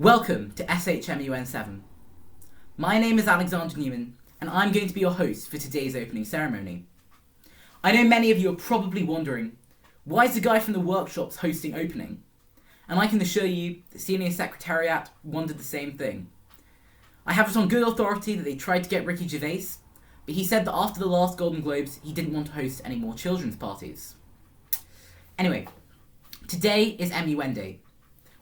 Welcome to SHMUN 7. My name is Alexander Newman, and I'm going to be your host for today's opening ceremony. I know many of you are probably wondering, why is the guy from the workshops hosting opening? And I can assure you, the Senior Secretariat wondered the same thing. I have it on good authority that they tried to get Ricky Gervais, but he said that after the last Golden Globes, he didn't want to host any more children's parties. Anyway, today is MUN Day,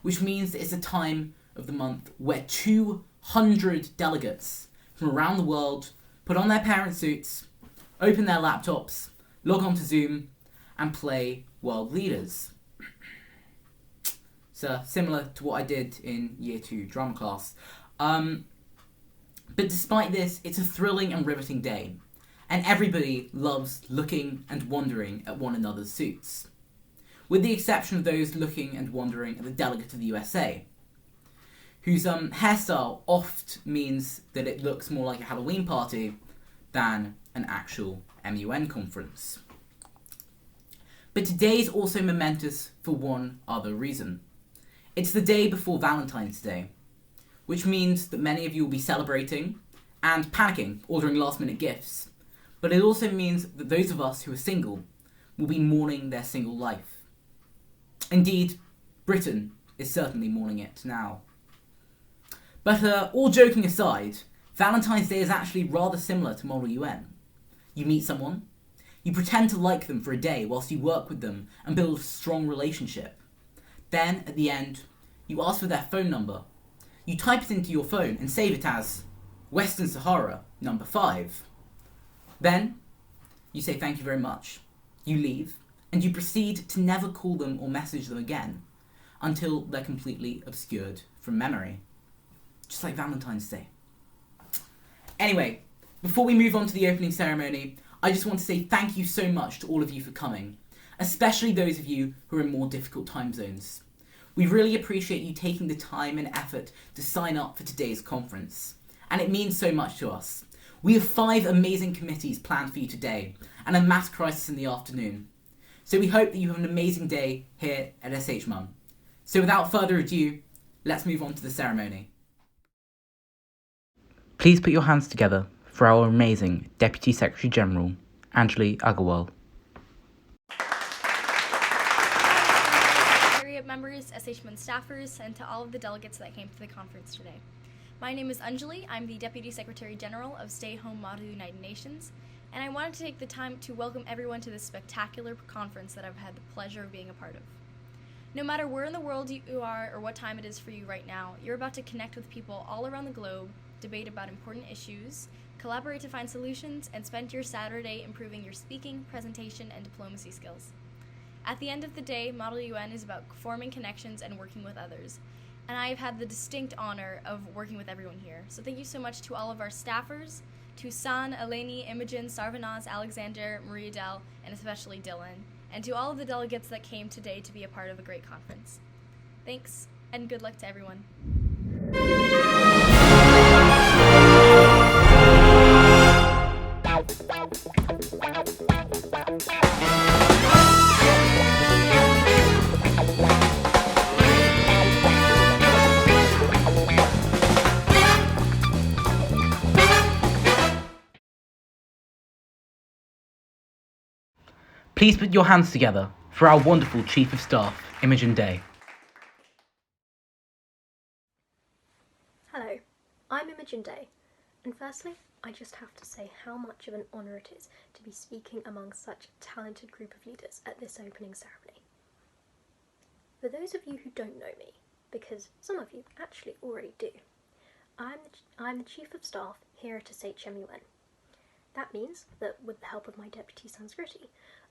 which means that it's a time of the month where 200 delegates from around the world put on their parent suits, open their laptops, log on to Zoom, and play World Leaders. So similar to what I did in Year 2 drama class. But despite this, it's a thrilling and riveting day, and everybody loves looking and wondering at one another's suits, with the exception of those looking and wondering at the delegate of the USA, whose hairstyle oft means that it looks more like a Halloween party than an actual MUN conference. But today is also momentous for one other reason. It's the day before Valentine's Day, which means that many of you will be celebrating and panicking, ordering last-minute gifts. But it also means that those of us who are single will be mourning their single life. Indeed, Britain is certainly mourning it now. But all joking aside, Valentine's Day is actually rather similar to Model UN. You meet someone, you pretend to like them for a day whilst you work with them and build a strong relationship. Then, at the end, you ask for their phone number. You type it into your phone and save it as Western Sahara, number 5. Then, you say thank you very much. You leave, and you proceed to never call them or message them again until they're completely obscured from memory. Just like Valentine's Day. Anyway, before we move on to the opening ceremony, I just want to say thank you so much to all of you for coming, especially those of you who are in more difficult time zones. We really appreciate you taking the time and effort to sign up for today's conference, and it means so much to us. We have 5 amazing committees planned for you today, and a maths crisis in the afternoon. So we hope that you have an amazing day here at SHMUN. So without further ado, let's move on to the ceremony. Please put your hands together for our amazing Deputy Secretary General, Anjali Agarwal. Secretariat members, SHMUN staffers, and to all of the delegates that came to the conference today. My name is Anjali. I'm the Deputy Secretary General of Stay Home Model United Nations, and I wanted to take the time to welcome everyone to this spectacular conference that I've had the pleasure of being a part of. No matter where in the world you are or what time it is for you right now, you're about to connect with people all around the globe, debate about important issues, collaborate to find solutions, and spend your Saturday improving your speaking, presentation, and diplomacy skills. At the end of the day, Model UN is about forming connections and working with others, and I have had the distinct honor of working with everyone here. So thank you so much to all of our staffers, to San, Eleni, Imogen, Sarvanaz, Alexander, Maria Del, and especially Dylan, and to all of the delegates that came today to be a part of a great conference. Thanks, and good luck to everyone. Please put your hands together for our wonderful Chief of Staff, Imogen Day. Hello, I'm Imogen Day, and firstly, I just have to say how much of an honour it is to be speaking among such a talented group of leaders at this opening ceremony. For those of you who don't know me, because some of you actually already do, I'm the Chief of Staff here at SHMUN. That means that with the help of my Deputy Sanskriti,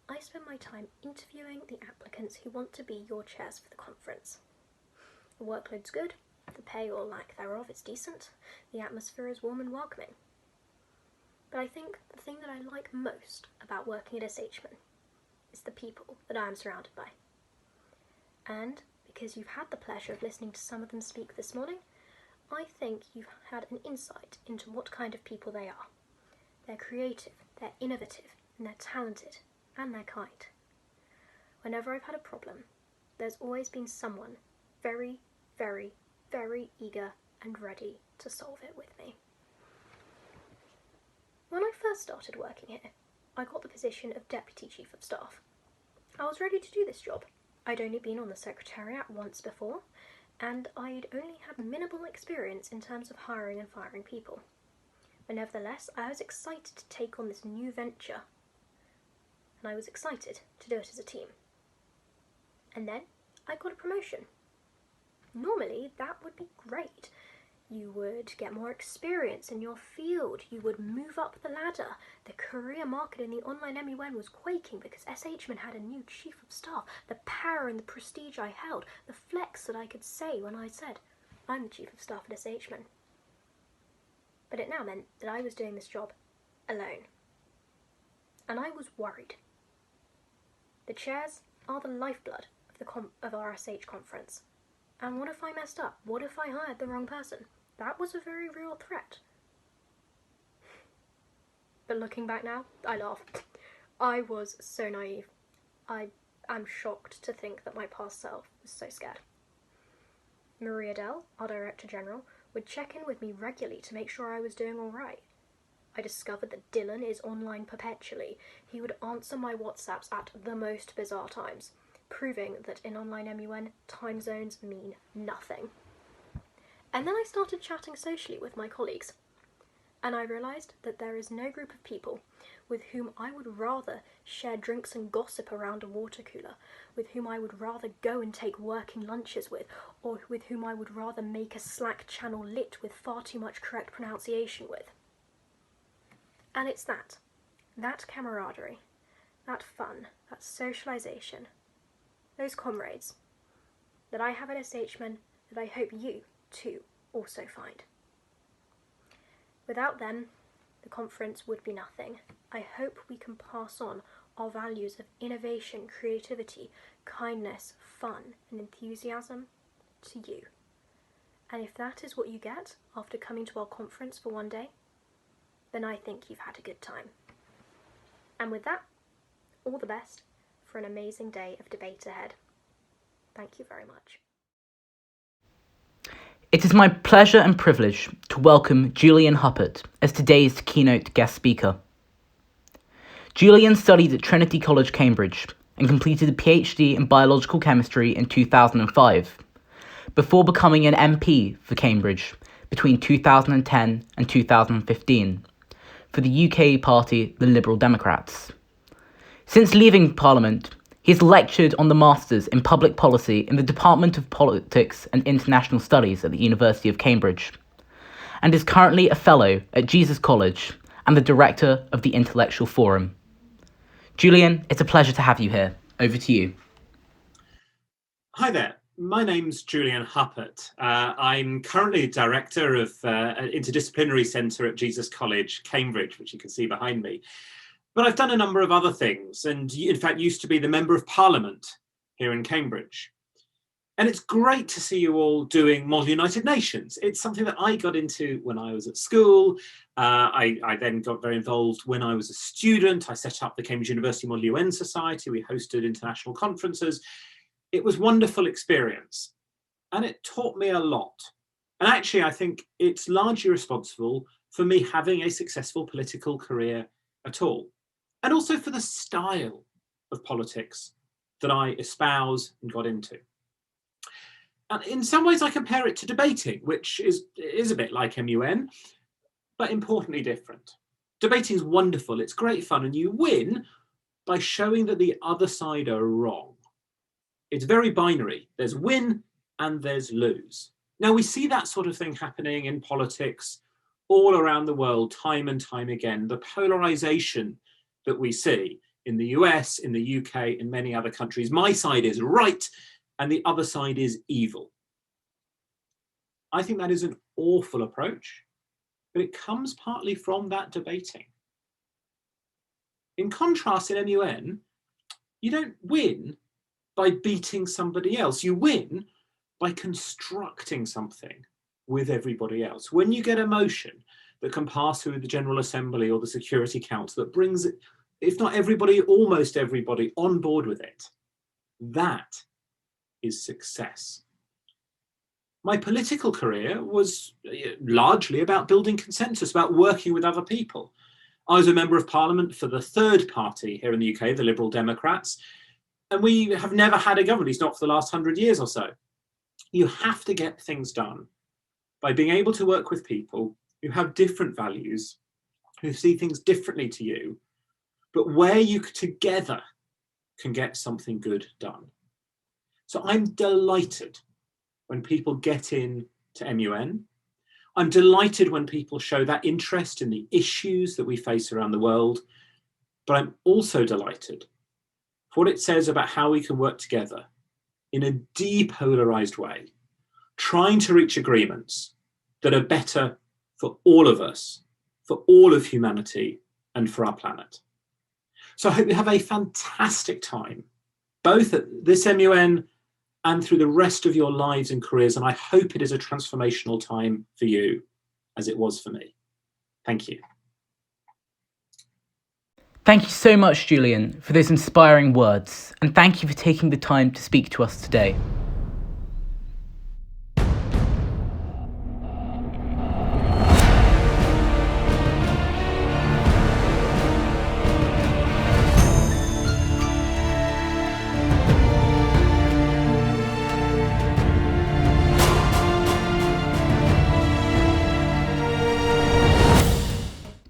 I spend my time interviewing the applicants who want to be your chairs for the conference. The workload's good, the pay or lack thereof is decent, the atmosphere is warm and welcoming. But I think the thing that I like most about working at SHMUN is the people that I am surrounded by. And because you've had the pleasure of listening to some of them speak this morning, I think you've had an insight into what kind of people they are. They're creative, they're innovative, and they're talented, and they're kind. Whenever I've had a problem, there's always been someone very, very, very eager and ready to solve it with me. When I first started working here, I got the position of Deputy Chief of Staff. I was ready to do this job. I'd only been on the Secretariat once before, and I'd only had minimal experience in terms of hiring and firing people. But nevertheless, I was excited to take on this new venture, and I was excited to do it as a team. And then I got a promotion. Normally, that would be great. You would get more experience in your field, you would move up the ladder. The career market in the online MUN was quaking because SHMan had a new Chief of Staff, the power and the prestige I held, the flex that I could say when I said, I'm the Chief of Staff at SHMan. But it now meant that I was doing this job alone. And I was worried. The chairs are the lifeblood of our SH conference. And what if I messed up? What if I hired the wrong person? That was a very real threat. But looking back now, I laugh. I was so naive. I am shocked to think that my past self was so scared. Maria Dell, our Director General, would check in with me regularly to make sure I was doing all right. I discovered that Dylan is online perpetually. He would answer my WhatsApps at the most bizarre times, proving that in online MUN, time zones mean nothing. And then I started chatting socially with my colleagues, and I realised that there is no group of people with whom I would rather share drinks and gossip around a water cooler, with whom I would rather go and take working lunches with, or with whom I would rather make a Slack channel lit with far too much correct pronunciation with. And it's that camaraderie, that fun, that socialisation, those comrades that I have at SHMan that I hope you, too, also find. Without them, the conference would be nothing. I hope we can pass on our values of innovation, creativity, kindness, fun, and enthusiasm to you. And if that is what you get after coming to our conference for one day, then I think you've had a good time. And with that, all the best for an amazing day of debate ahead. Thank you very much. It is my pleasure and privilege to welcome Julian Huppert as today's keynote guest speaker. Julian studied at Trinity College, Cambridge, and completed a PhD in biological chemistry in 2005, before becoming an MP for Cambridge between 2010 and 2015 for the UK party, the Liberal Democrats. Since leaving Parliament, he has lectured on the Masters in Public Policy in the Department of Politics and International Studies at the University of Cambridge, and is currently a Fellow at Jesus College and the Director of the Intellectual Forum. Julian, it's a pleasure to have you here. Over to you. Hi there. My name's Julian Huppert. I'm currently Director of an Interdisciplinary Centre at Jesus College, Cambridge, which you can see behind me. But I've done a number of other things, and in fact used to be the Member of Parliament here in Cambridge. And it's great to see you all doing Model United Nations. It's something that I got into when I was at school. I then got very involved when I was a student. I set up the Cambridge University Model UN Society. We hosted international conferences. It was a wonderful experience, and it taught me a lot. And actually, I think it's largely responsible for me having a successful political career at all, and also for the style of politics that I espouse and got into. And in some ways, I compare it to debating, which is a bit like MUN, but importantly different. Debating is wonderful, it's great fun, and you win by showing that the other side are wrong. It's very binary. There's win and there's lose. Now, we see that sort of thing happening in politics all around the world, time and time again. The polarization that we see in the US, in the UK, in many other countries. My side is right and the other side is evil. I think that is an awful approach, but it comes partly from that debating. In contrast, in MUN, you don't win by beating somebody else. You win by constructing something with everybody else. When you get a motion that can pass through the General Assembly or the Security Council that brings, if not everybody, almost everybody on board with it, that is success. My political career was largely about building consensus, about working with other people. I was a member of parliament for the third party here in the UK, the Liberal Democrats, and we have never had a government, at least not for the last 100 years or so. You have to get things done by being able to work with people who have different values, who see things differently to you, but where you together can get something good done. So I'm delighted when people get in to MUN. I'm delighted when people show that interest in the issues that we face around the world, but I'm also delighted for what it says about how we can work together in a depolarized way, trying to reach agreements that are better for all of us, for all of humanity, and for our planet. So I hope you have a fantastic time, both at this MUN and through the rest of your lives and careers. And I hope it is a transformational time for you, as it was for me. Thank you. Thank you so much, Julian, for those inspiring words, and thank you for taking the time to speak to us today.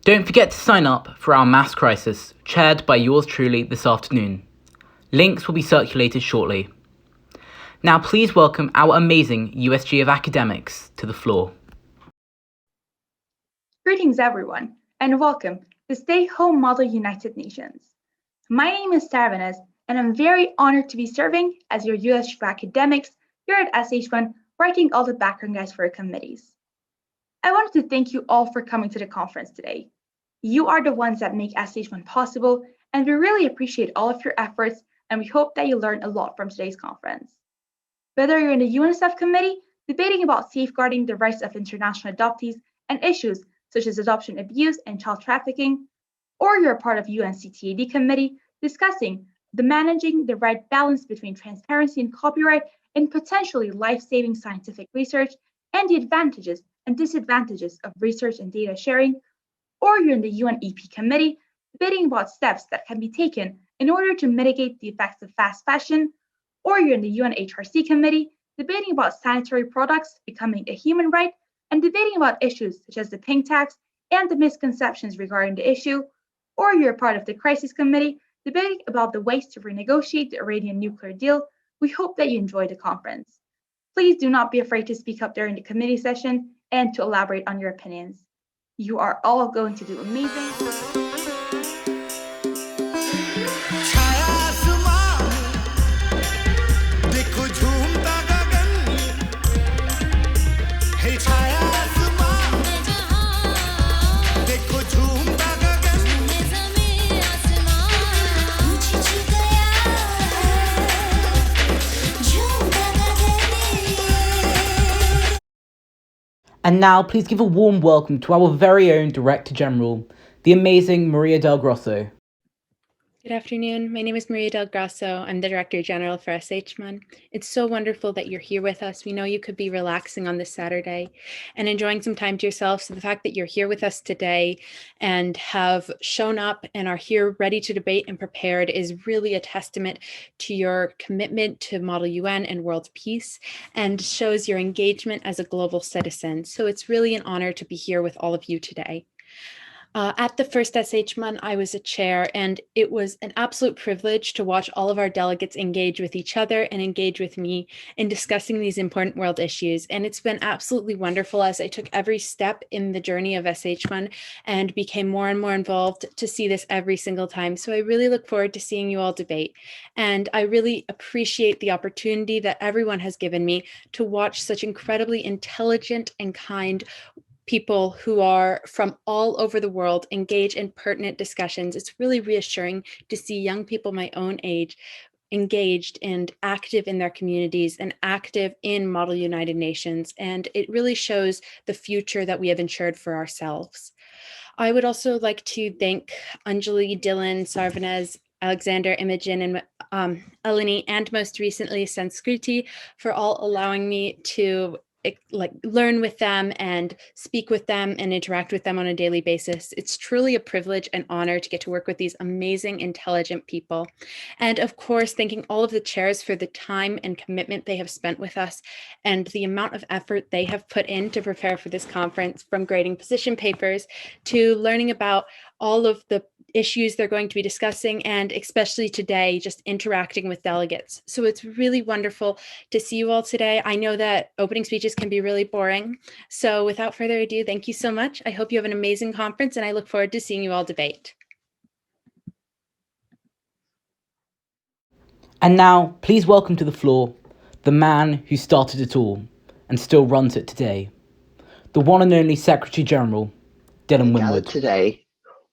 Don't forget to sign up for our mass crisis, chaired by yours truly this afternoon. Links will be circulated shortly. Now please welcome our amazing USG of Academics to the floor. Greetings everyone, and welcome to Stay Home Model United Nations. My name is Sarah Venez, and I'm very honored to be serving as your USG of Academics here at SH1, writing all the background guides for our committees. I wanted to thank you all for coming to the conference today. You are the ones that make SH1 possible, and we really appreciate all of your efforts, and we hope that you learn a lot from today's conference. Whether you're in the UNICEF committee, debating about safeguarding the rights of international adoptees and issues such as adoption abuse and child trafficking, or you're a part of UNCTAD committee, discussing managing the right balance between transparency and copyright in potentially life-saving scientific research and the advantages and disadvantages of research and data sharing, or you're in the UN EP committee, debating about steps that can be taken in order to mitigate the effects of fast fashion, or you're in the UN HRC committee, debating about sanitary products becoming a human right, and debating about issues such as the pink tax and the misconceptions regarding the issue, or you're a part of the crisis committee, debating about the ways to renegotiate the Iranian nuclear deal. We hope that you enjoy the conference. Please do not be afraid to speak up during the committee session and to elaborate on your opinions. You are all going to do amazing. And now please give a warm welcome to our very own Director General, the amazing Maria Del Grosso. Good afternoon. My name is Maria Del Grosso. I'm the Director General for SH1. It's so wonderful that you're here with us. We know you could be relaxing on this Saturday and enjoying some time to yourself. So the fact that you're here with us today and have shown up and are here ready to debate and prepared is really a testament to your commitment to Model UN and world peace, and shows your engagement as a global citizen. So it's really an honor to be here with all of you today. At the first SH1, I was a chair, and it was an absolute privilege to watch all of our delegates engage with each other and engage with me in discussing these important world issues. And it's been absolutely wonderful as I took every step in the journey of SH1 and became more and more involved to see this every single time. So I really look forward to seeing you all debate. And I really appreciate the opportunity that everyone has given me to watch such incredibly intelligent and kind people who are from all over the world engage in pertinent discussions. It's really reassuring to see young people my own age engaged and active in their communities and active in Model United Nations. And it really shows the future that we have ensured for ourselves. I would also like to thank Anjali, Dylan, Sarvanez, Alexander, Imogen, and Eleni, and most recently Sanskriti, for all allowing me to learn with them and speak with them and interact with them on a daily basis. It's truly a privilege and honor to get to work with these amazing, intelligent people. And of course, thanking all of the chairs for the time and commitment they have spent with us and the amount of effort they have put in to prepare for this conference, from grading position papers to learning about all of the issues they're going to be discussing, and especially today, just interacting with delegates. So it's really wonderful to see you all today. I know that opening speeches can be really boring. So without further ado, thank you so much. I hope you have an amazing conference, and I look forward to seeing you all debate. And now, please welcome to the floor the man who started it all and still runs it today, the one and only Secretary General, Dylan Winwood. Today,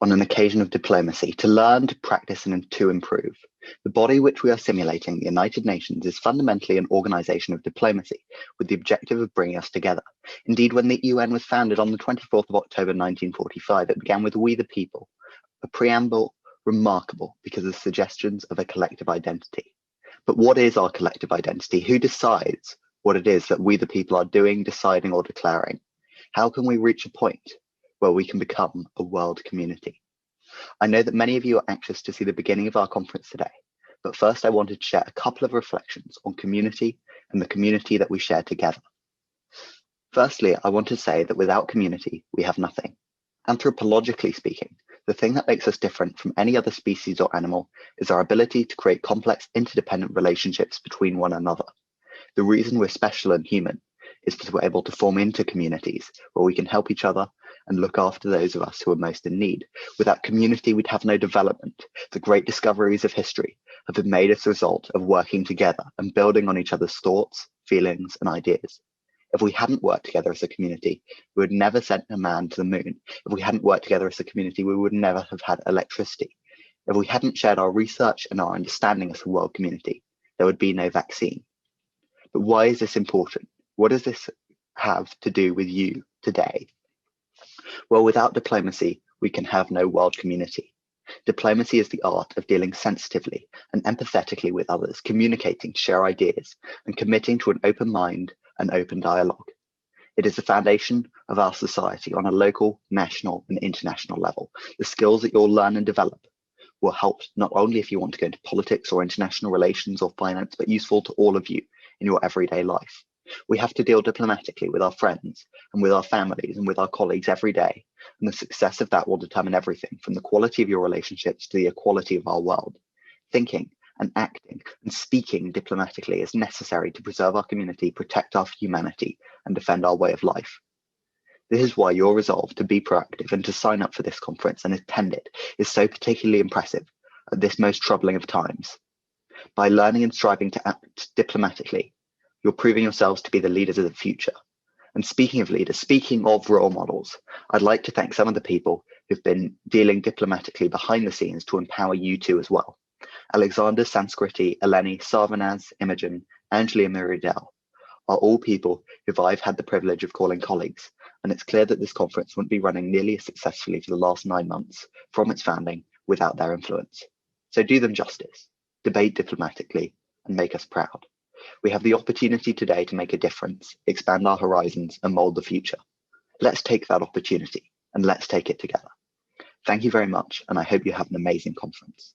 on an occasion of diplomacy, to learn, to practice, and to improve. The body which we are simulating, the United Nations, is fundamentally an organization of diplomacy with the objective of bringing us together. Indeed, when the UN was founded on the 24th of October 1945, it began with "We the People," a preamble remarkable because of suggestions of a collective identity. But what is our collective identity? Who decides what it is that we the people are doing, deciding, or declaring? How can we reach a point where we can become a world community? I know that many of you are anxious to see the beginning of our conference today, but first I wanted to share a couple of reflections on community and the community that we share together. Firstly, I want to say that without community, we have nothing. Anthropologically speaking, the thing that makes us different from any other species or animal is our ability to create complex, interdependent relationships between one another. The reason we're special and human is that we're able to form into communities where we can help each other and look after those of us who are most in need. Without community, we'd have no development. The great discoveries of history have been made as a result of working together and building on each other's thoughts, feelings, and ideas. If we hadn't worked together as a community, we would never send a man to the moon. If we hadn't worked together as a community, we would never have had electricity. If we hadn't shared our research and our understanding as a world community, there would be no vaccine. But why is this important? What does this have to do with you today? Well, without diplomacy, we can have no world community. Diplomacy is the art of dealing sensitively and empathetically with others, communicating to share ideas, and committing to an open mind and open dialogue. It is the foundation of our society on a local, national, and international level. The skills that you'll learn and develop will help not only if you want to go into politics or international relations or finance, but useful to all of you in your everyday life. We have to deal diplomatically with our friends and with our families and with our colleagues every day, and the success of that will determine everything from the quality of your relationships to the equality of our world. Thinking and acting and speaking diplomatically is necessary to preserve our community, protect our humanity, and defend our way of life. This is why your resolve to be proactive and to sign up for this conference and attend it is so particularly impressive at this most troubling of times. By learning and striving to act diplomatically, you're proving yourselves to be the leaders of the future. And speaking of leaders, speaking of role models, I'd like to thank some of the people who've been dealing diplomatically behind the scenes to empower you too as well. Alexander, Sanskriti, Eleni, Sarvanaz, Imogen, Anjali and Miridel are all people who I've had the privilege of calling colleagues, and it's clear that this conference wouldn't be running nearly as successfully for the last 9 months from its founding without their influence. So do them justice, debate diplomatically, and make us proud. We have the opportunity today to make a difference, expand our horizons, and mold the future. Let's take that opportunity, and let's take it together. Thank you very much, and I hope you have an amazing conference.